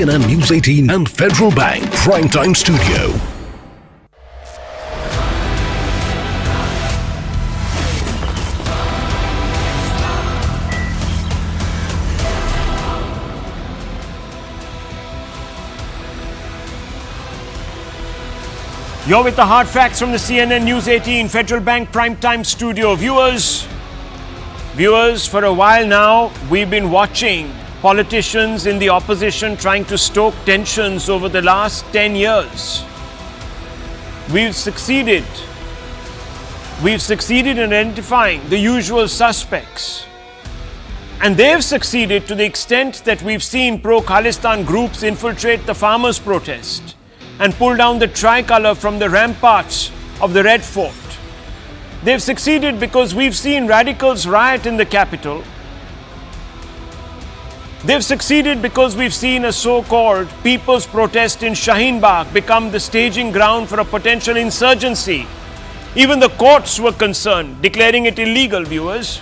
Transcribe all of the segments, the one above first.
News 18 and Federal Bank Primetime Studio. You're with the hard facts from the CNN News 18 Federal Bank Primetime Studio. Viewers, for a while now, we've been watching politicians in the opposition trying to stoke tensions over the last 10 years. We've succeeded in identifying the usual suspects. And they've succeeded to the extent that we've seen pro-Khalistan groups infiltrate the farmers' protest and pull down the tricolour from the ramparts of the Red Fort. They've succeeded because we've seen radicals riot in the capital. They've succeeded because we've seen a so-called people's protest in Shaheen Bagh become the staging ground for a potential insurgency. Even the courts were concerned, declaring it illegal, viewers.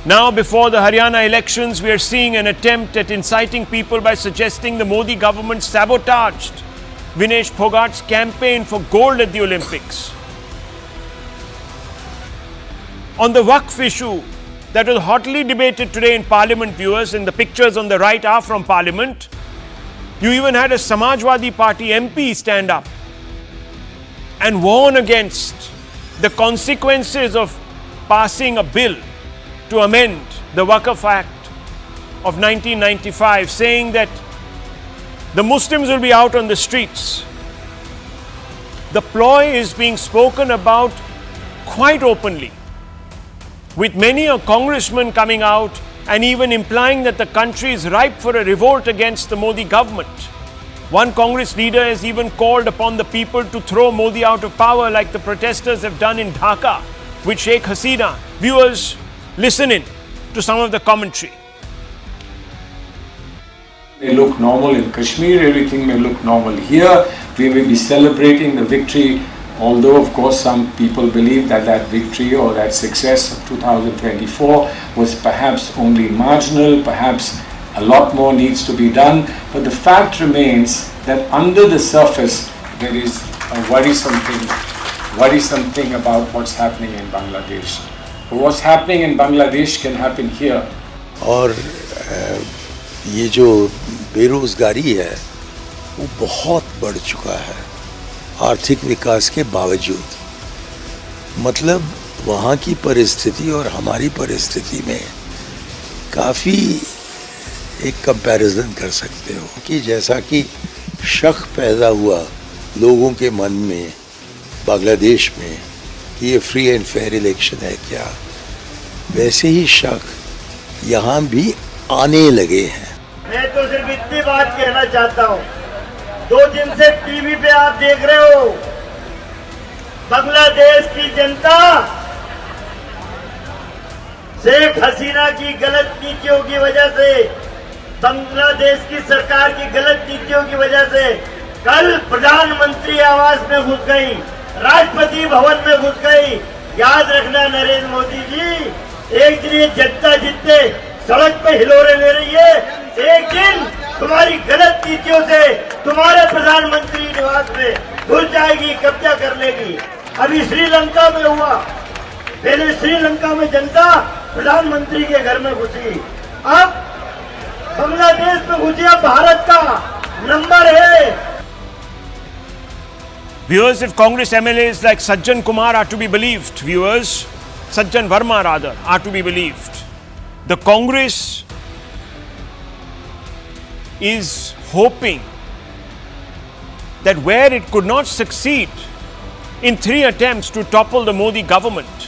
Now, before the Haryana elections, we are seeing an attempt at inciting people by suggesting the Modi government sabotaged Vinesh Phogat's campaign for gold at the Olympics. On the Waqf issue that was hotly debated today in Parliament, viewers, and the pictures on the right are from Parliament, you even had a Samajwadi Party MP stand up and warn against the consequences of passing a bill to amend the Waqf Act of 1995, saying that the Muslims will be out on the streets. The ploy is being spoken about quite openly, with many a congressman coming out and even implying that the country is ripe for a revolt against the Modi government. One Congress leader has even called upon the people to throw Modi out of power like the protesters have done in Dhaka with Sheikh Hasina. Viewers, listen in to some of the commentary. May look normal in Kashmir, everything may look normal here. We may be celebrating the victory, although of course some people believe that that victory or that success of 2024 was perhaps only marginal, perhaps a lot more needs to be done. But the fact remains that under the surface there is a worrisome thing about what's happening in Bangladesh. But what's happening in Bangladesh can happen here. और ये जो बेरोजगारी है वो बहुत बढ़ चुका है आर्थिक विकास के बावजूद। मतलब वहाँ की परिस्थिति और हमारी परिस्थिति में काफ़ी एक कंपैरिजन कर सकते हो कि जैसा कि शक पैदा हुआ लोगों के मन में बांग्लादेश में कि ये फ्री एंड फेयर इलेक्शन है क्या, वैसे ही शक यहाँ भी आने लगे हैं। मैं तो सिर्फ इतनी बात कहना चाहता हूँ, 2 दिन से टीवी पे आप देख रहे हो, बांग्लादेश की जनता शेख हसीना की गलत नीतियों की वजह से, बांग्लादेश की सरकार की गलत नीतियों की वजह से कल प्रधानमंत्री आवास में घुस गई, राष्ट्रपति भवन में घुस गई। याद रखना नरेंद्र मोदी जी, एक दिन ये जनता जितने सड़क पे हिलोरे ले रही है, एक दिन तुम्हारी गलत नीतियों से तुम्हारे प्रधानमंत्री निवास में घुस जाएगी, कब्जा कर लेगी। अभी श्रीलंका में हुआ, पहले श्रीलंका में जनता प्रधानमंत्री के घर में घुसी, अब बांग्लादेश में घुसी। अब भारत का नंबर है। Viewers, if Congress MLAs like Sajjan Kumar are to be believed, viewers, Sajjan Verma rather, are to be believed, the Congress is hoping that where it could not succeed in 3 attempts to topple the Modi government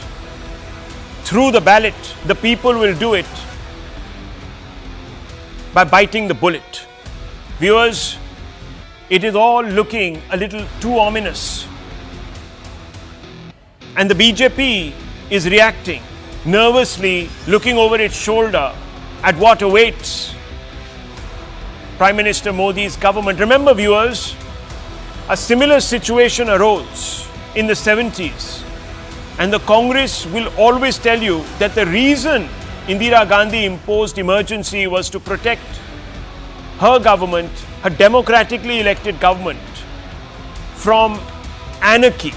through the ballot, the people will do it by biting the bullet. Viewers, it is all looking a little too ominous. And the BJP is reacting, nervously looking over its shoulder at what awaits Prime Minister Modi's government. Remember, viewers, a similar situation arose in the 70s, and the Congress will always tell you that the reason Indira Gandhi imposed emergency was to protect her government, her democratically elected government, from anarchy.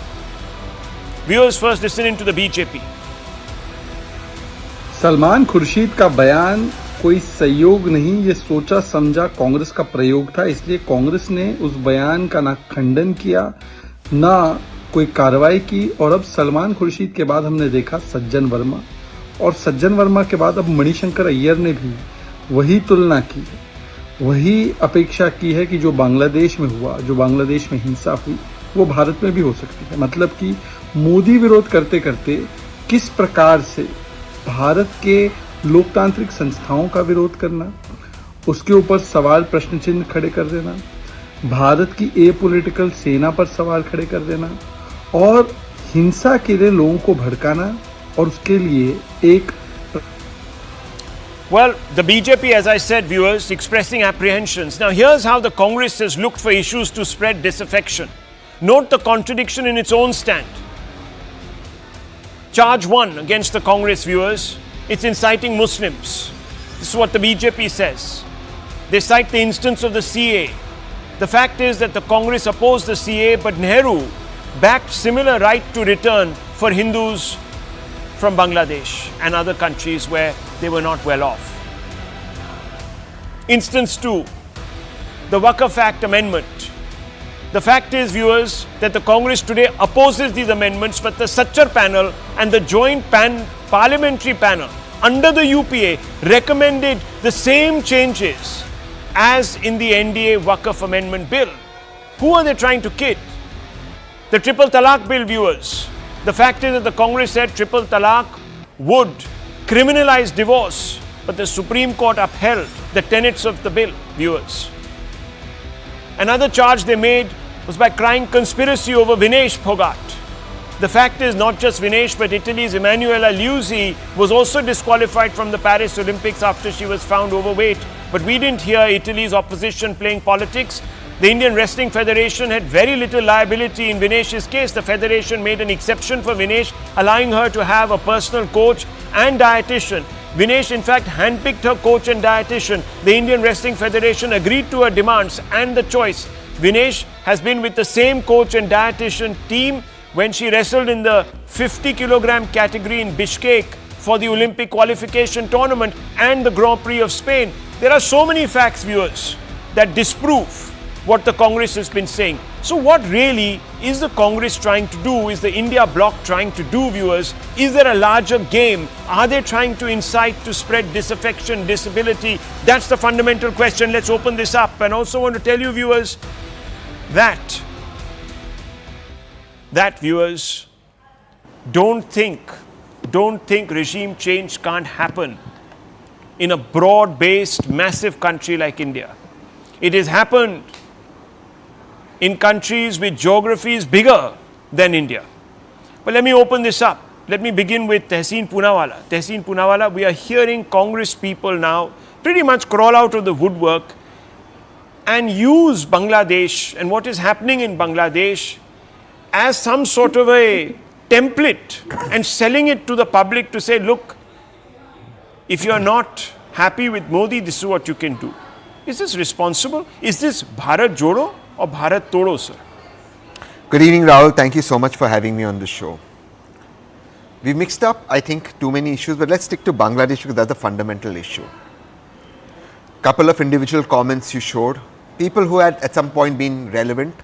Viewers, first listening to the BJP. Salman Khurshid का बयान कोई संयोग नहीं, ये सोचा समझा कांग्रेस का प्रयोग था। इसलिए कांग्रेस ने उस बयान का ना खंडन किया, ना कोई कार्रवाई की। और अब सलमान खुर्शीद के बाद हमने देखा सज्जन वर्मा, और सज्जन वर्मा के बाद अब मणिशंकर अय्यर ने भी वही तुलना की है, वही अपेक्षा की है कि जो बांग्लादेश में हुआ, जो बांग्लादेश में हिंसा हुई, वो भारत में भी हो सकती है। मतलब कि मोदी विरोध करते करते किस प्रकार से भारत के लोकतांत्रिक संस्थाओं का विरोध करना, उसके ऊपर सवाल प्रश्न चिन्ह खड़े कर देना, भारत की एपॉलिटिकल सेना पर सवाल खड़े कर देना, और हिंसा के लिए लोगों को भड़काना, और उसके लिए एक Well, the BJP, as I said, viewers, expressing apprehensions. Now, here's how the Congress has looked for issues to spread disaffection. Note the contradiction in its own stand. Charge 1 against the Congress, viewers, it's inciting Muslims. This is what the BJP says. They cite the instance of the CA. The fact is that the Congress opposed the CA, but Nehru backed similar right to return for Hindus from Bangladesh and other countries where they were not well off. Instance 2, the Waqf Act amendment. The fact is, viewers, that the Congress today opposes these amendments, but the Sachar panel and the joint parliamentary panel under the UPA recommended the same changes as in the NDA Waqf amendment bill. Who are they trying to kid? The Triple Talaq bill, viewers. The fact is that the Congress said Triple Talaq would criminalize divorce, but the Supreme Court upheld the tenets of the bill, viewers. Another charge they made was by crying conspiracy over Vinesh Phogat. The fact is, not just Vinesh, but Italy's Emanuela Liuzzi was also disqualified from the Paris Olympics after she was found overweight. But we didn't hear Italy's opposition playing politics. The Indian Wrestling Federation had very little liability in Vinesh's case. The federation made an exception for Vinesh, allowing her to have a personal coach and dietitian. Vinesh, in fact, handpicked her coach and dietitian. The Indian Wrestling Federation agreed to her demands and the choice. Vinesh has been with the same coach and dietitian team when she wrestled in the 50 kilogram category in Bishkek for the Olympic qualification tournament and the Grand Prix of Spain. There are so many facts, viewers, that disprove what the Congress has been saying. So what really is the Congress trying to do? Is the India bloc trying to do, viewers? Is there a larger game? Are they trying to incite, to spread disaffection, disability? That's the fundamental question. Let's open this up. And also want to tell you, viewers, that viewers, don't think regime change can't happen in a broad-based, massive country like India. It has happened in countries with geographies bigger than India. But let me open this up. Let me begin with Tehseen Poonawalla. Tehseen Poonawalla, we are hearing Congress people now pretty much crawl out of the woodwork and use Bangladesh and what is happening in Bangladesh as some sort of a template and selling it to the public to say, look, if you are not happy with Modi, this is what you can do. Is this responsible? Is this Bharat Jodo or Bharat Todo, sir? Good evening, Rahul. Thank you so much for having me on the show. We've mixed up, I think, too many issues, but let's stick to Bangladesh because that's the fundamental issue. Couple of individual comments you showed. People who had at some point been relevant,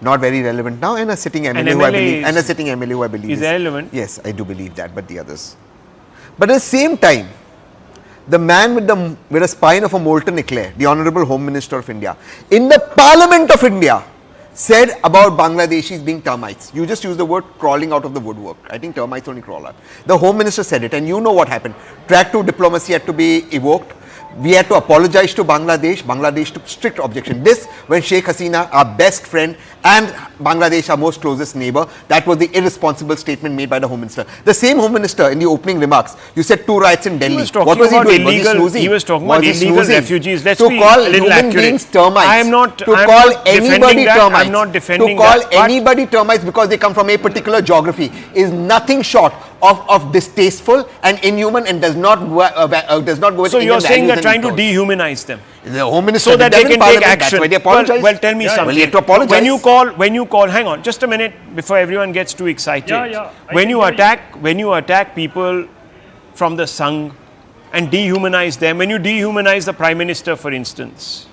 not very relevant now, and a sitting MLA who I believe, and a sitting MLA who I believe is relevant. Yes, I do believe that, but the others. But at the same time, the man with a spine of a molten eclair, the Honorable Home Minister of India, in the Parliament of India, said about Bangladeshis being termites. You just used the word crawling out of the woodwork. I think termites only crawl out. The Home Minister said it, and you know what happened. Track 2 diplomacy had to be evoked. We had to apologize to Bangladesh. Bangladesh took strict objection. This, when Sheikh Hasina, our best friend, and Bangladesh, our most closest neighbor, that was the irresponsible statement made by the Home Minister. The same Home Minister, in the opening remarks, you said 2 riots in Delhi. What was he doing? Illegal, was he snoozing? He was talking about illegal refugees. Let's to be call a little human accurate. beings termites. I am not. To I'm call not anybody that. termites. I'm not defending to call that, anybody termites because they come from a particular geography is nothing short of distasteful and inhuman and does not go with So Indian you're saying values they're and trying to ethos. dehumanize them? The Home Minister so that did they can in take Parliament. action. That's why they apologized. Well, tell me something. Well, you have to apologize. When you call, hang on, just a minute before everyone gets too excited. When you attack people from the Sangh and dehumanize them, when you dehumanize the Prime Minister, for instance,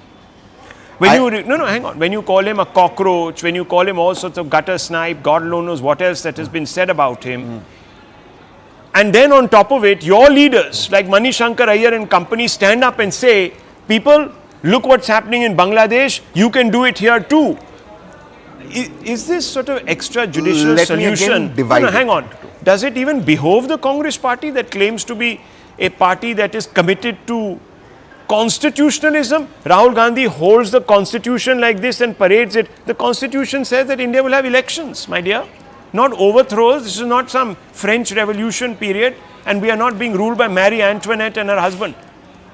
when you call him a cockroach, when you call him all sorts of gutter snipe, God alone knows what else that has been said about him. And then on top of it, your leaders like Shankar Aiyar and company stand up and say, people, look what's happening in Bangladesh, you can do it here too. Is this sort of extrajudicial solution? Hang on. Does it even behove the Congress party that claims to be a party that is committed to constitutionalism? Rahul Gandhi holds the constitution like this and parades it. The constitution says that India will have elections, my dear. Not overthrows. This is not some French Revolution period, and we are not being ruled by Marie Antoinette and her husband.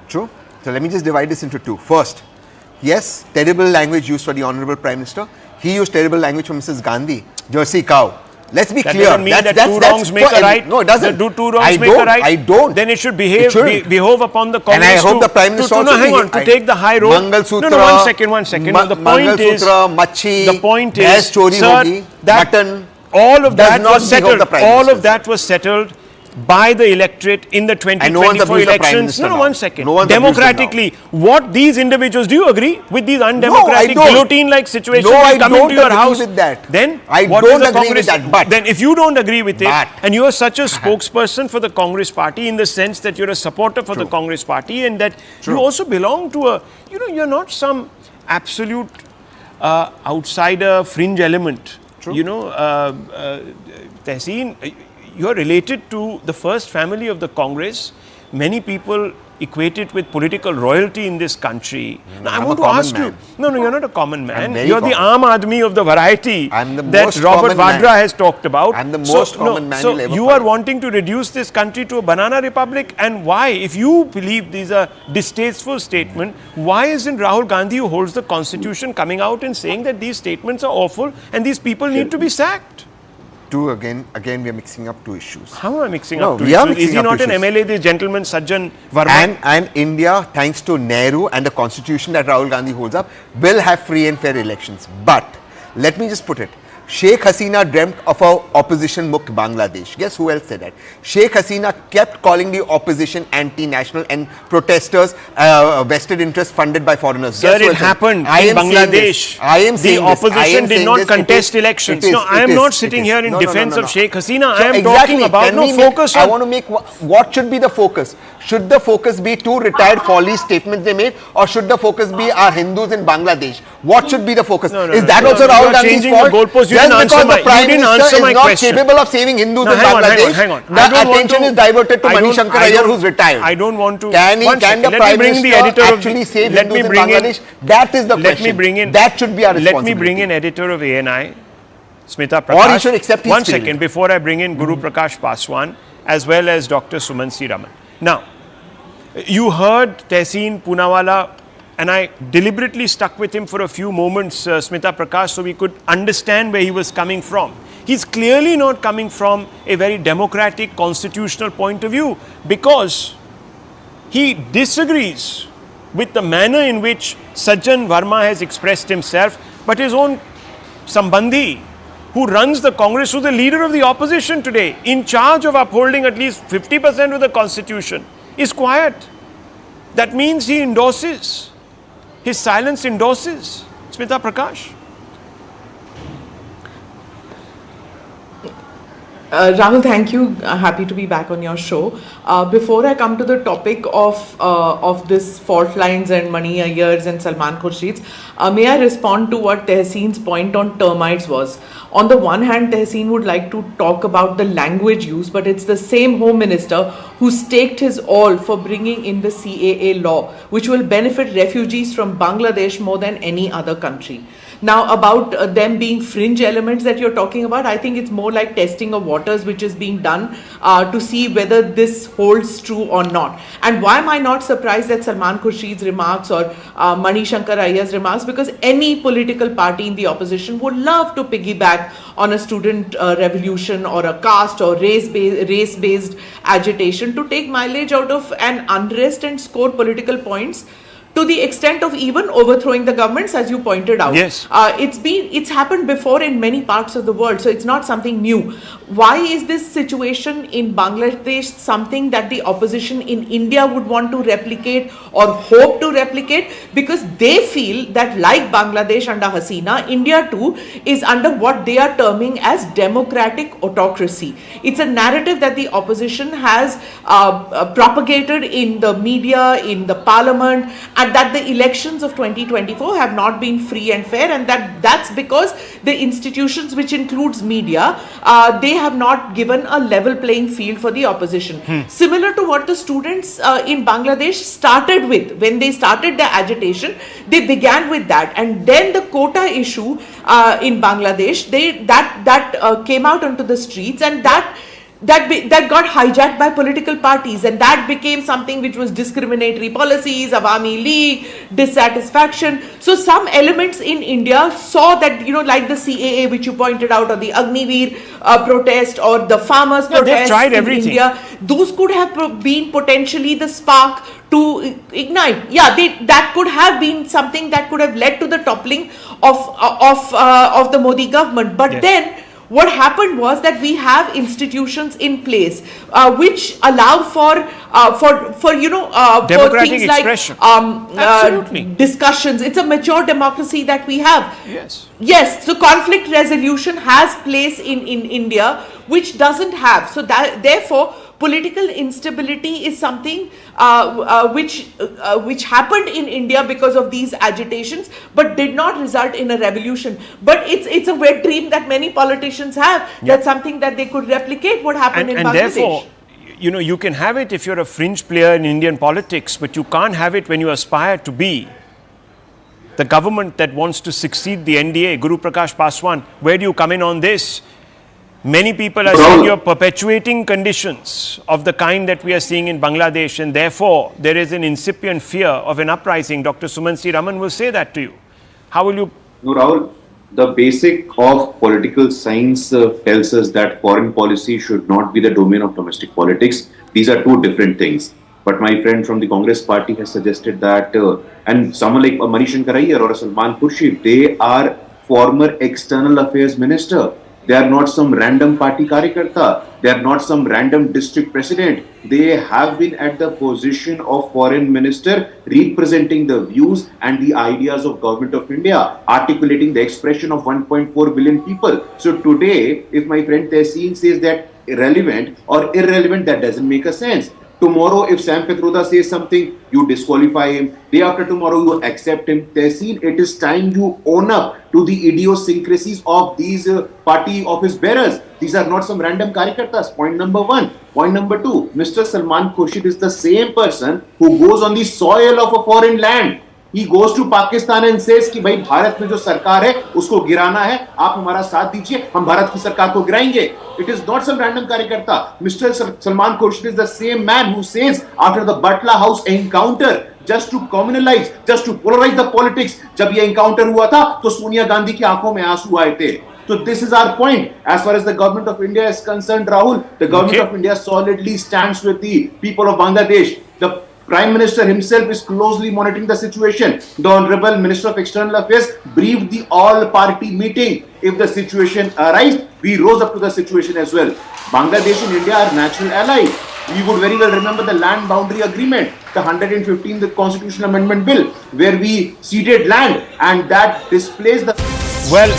True. So let me just divide this into two. First, yes, terrible language used for the Honorable Prime Minister. He used terrible language from Mrs. Gandhi. Jersey cow. Let's be clear. Doesn't mean that two wrongs make a right. No, it doesn't. Do two wrongs make a right? I don't. Then it should behave upon the Congress. And I hope the Prime Minister also hang on, to take the high road. Mangal Sutra. No, one second. The point is, the point is, sir, that mutton, all of that was settled. All of that was settled by the electorate in the 2024 elections. No, one second. Democratically, what these individuals, do you agree with these undemocratic guillotine-like situations coming to your house? With that. Then I don't agree with that. But then, if you don't agree with it, and you are such a spokesperson for the Congress party in the sense that you're a supporter for the Congress party, and that you also belong to a, you're not some absolute outsider fringe element. Tehseen, you are related to the first family of the Congress. Many people equate it with political royalty in this country. Now, I want to ask you. No, you're not a common man. You're the Aam Aadmi of the variety that Robert Vadra has talked about. I'm the most common man you'll ever you are wanting to reduce this country to a banana republic, and why? If you believe these are distasteful statements, why isn't Rahul Gandhi, who holds the constitution, coming out and saying that these statements are awful and these people need to be sacked? Again, we are mixing up two issues. How am I mixing up two issues? Is he not an MLA, this gentleman, Sajjan Verma? And India, thanks to Nehru and the constitution that Rahul Gandhi holds up, will have free and fair elections. But, let me just put it. Sheikh Hasina dreamt of a opposition Mukt Bangladesh. Guess who else said that? Sheikh Hasina kept calling the opposition anti-national and protesters vested interests funded by foreigners. Sir, it happened in Bangladesh. I am saying the opposition did not contest elections. No, I am not sitting here in defense of Sheikh Hasina. I am talking about focus on. I want to make, what should be the focus? Should the focus be two retired Fawley statements they made, or should the focus be our Hindus in Bangladesh? What should be the focus? Is that also Rahul Gandhi's fault? Just because the Prime Minister is not capable of saving Hindus in Bangladesh, the attention is diverted to Shankar Aiyar, who's retired. I don't want to. Can the Prime Minister actually save Hindus in Bangladesh? That is the question. That should be our responsibility. Let me bring in editor of ANI, Smita Prakash. Or he should accept his One second, before I bring in Guru Prakash Paswan, as well as Dr. Sumansi Raman. Now, you heard Tehseen Poonawala, and I deliberately stuck with him for a few moments, Smita Prakash, so we could understand where he was coming from. He's clearly not coming from a very democratic constitutional point of view, because he disagrees with the manner in which Sajjan Verma has expressed himself, but his own Sambandhi, who runs the Congress, who's the leader of the opposition today, in charge of upholding at least 50% of the constitution, is quiet. That means he endorses. His silence endorses. Smita Prakash. Rahul, thank you. Happy to be back on your show. Before I come to the topic of this fault lines and Mani Aiyar's and Salman Khurshid's, may I respond to what Tehseen's point on termites was? On the one hand, Tehseen would like to talk about the language use, but it's the same Home Minister who staked his all for bringing in the CAA law, which will benefit refugees from Bangladesh more than any other country. Now, about them being fringe elements that you're talking about, I think it's more like testing of waters, which is being done to see whether this holds true or not. And why am I not surprised at Salman Khurshid's remarks or Shankar Aiyar's remarks? Because any political party in the opposition would love to piggyback on a student revolution or a caste or race-based agitation to take mileage out of an unrest and score political points to the extent of even overthrowing the governments, as you pointed out. Yes. It's happened before in many parts of the world, so it's not something new. Why is this situation in Bangladesh something that the opposition in India would want to replicate or hope to replicate? Because they feel that, like Bangladesh under Hasina, India too is under what they are terming as democratic autocracy. It's a narrative that the opposition has propagated in the media, in the parliament, and that the elections of 2024 have not been free and fair, and that's because the institutions, which includes media, they have not given a level playing field for the opposition. Similar to what the students in Bangladesh started with. When they started their agitation, they began with that, and then the quota issue in Bangladesh, that came out onto the streets, and that got hijacked by political parties, and that became something which was discriminatory policies, Awami League, dissatisfaction. So some elements in India saw that, like the CAA, which you pointed out, or the Agniveer protest, or the farmers protest in everything. India, those could have been potentially the spark to ignite. That could have been something that could have led to the toppling of the Modi government. But then what happened was that we have institutions in place which allow for democratic things expression. like discussions. It's a mature democracy that we have. Yes. So conflict resolution has place in India, which doesn't have. So that therefore political instability is something which happened in India because of these agitations, but did not result in a revolution. But it's a wet dream that many politicians have. That's something that they could replicate what happened in Bangladesh. And therefore, you can have it if you're a fringe player in Indian politics, but you can't have it when you aspire to be the government that wants to succeed the NDA. Guru Prakash Paswan, where do you come in on this? Many people are saying you're perpetuating conditions of the kind that we are seeing in Bangladesh, and therefore there is an incipient fear of an uprising. Dr. Suman C. Raman will say that to you. How will you? No, Rahul, the basic of political science tells us that foreign policy should not be the domain of domestic politics. These are two different things. But my friend from the Congress party has suggested that, and someone like a Shankar Aiyar or a Salman Khurshid, they are former external affairs minister. They are not some random party karyakarta. They are not some random district president. They have been at the position of foreign minister, representing the views and the ideas of government of India, articulating the expression of 1.4 billion people. So today, if my friend Tehseen says that irrelevant or irrelevant, that doesn't make a sense. Tomorrow, if Sam Petruda says something, you disqualify him. Day after tomorrow, you accept him. Tehseen, it is time you own up to the idiosyncrasies of these party office bearers. These are not some random karyakartas. Point number one. Point number two, Mr. Salman Khurshid is the same person who goes on the soil of a foreign land. He goes to Pakistan and says कि भाई भारत में जो सरकार है उसको गिराना है, आप हमारा साथ दीजिए, हम भारत की सरकार को गिराएंगे. It is not some random कार्यकर्ता. Mr. Salman Khurshid is the same man who says after the Butler House encounter, just to communalize, just to polarize the politics, जब ये encounter हुआ था तो सोनिया गांधी की आंखों में आंसू आए थे. So this is our point. As far as the government of India is concerned, Rahul, the government of India solidly stands with the people of Bangladesh. The Prime Minister himself is closely monitoring the situation. The Honorable Minister of External Affairs briefed the all-party meeting. If the situation arises, we rose up to the situation as well. Bangladesh and India are natural allies. We would very well remember the land boundary agreement, the 115th Constitutional Amendment Bill, where we ceded land, and that displays the... Well,